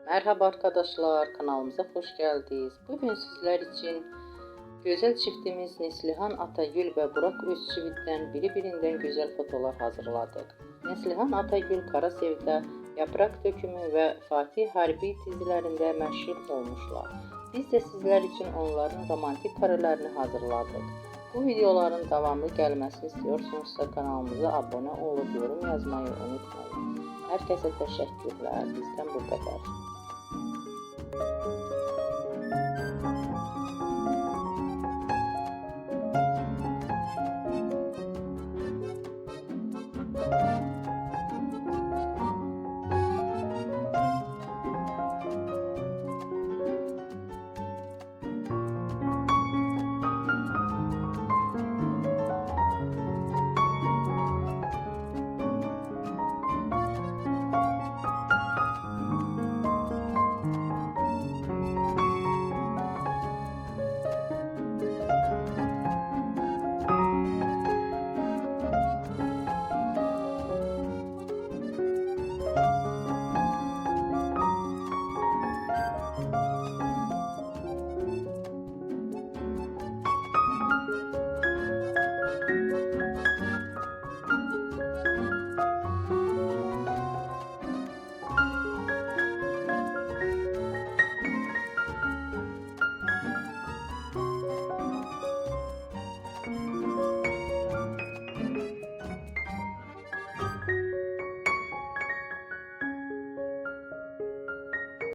Merhaba arkadaşlar, kanalımıza hoş geldiniz. Bugün sizler için güzel çiftimiz Neslihan Atagül ve Burak Özçivit'ten birbirinden güzel fotolar hazırladık. Neslihan Atagül Karasevda, Yaprak Dökümü ve Fatih Harbi dizilerinde meşhur olmuşlar. Biz de sizler için onların romantik karelerini hazırladık. Bu videoların devamlı gelmesini istiyorsanız kanalımıza abone olup yorum yazmayı unutmayın. Herkese teşekkürler. Bizden bu kadar.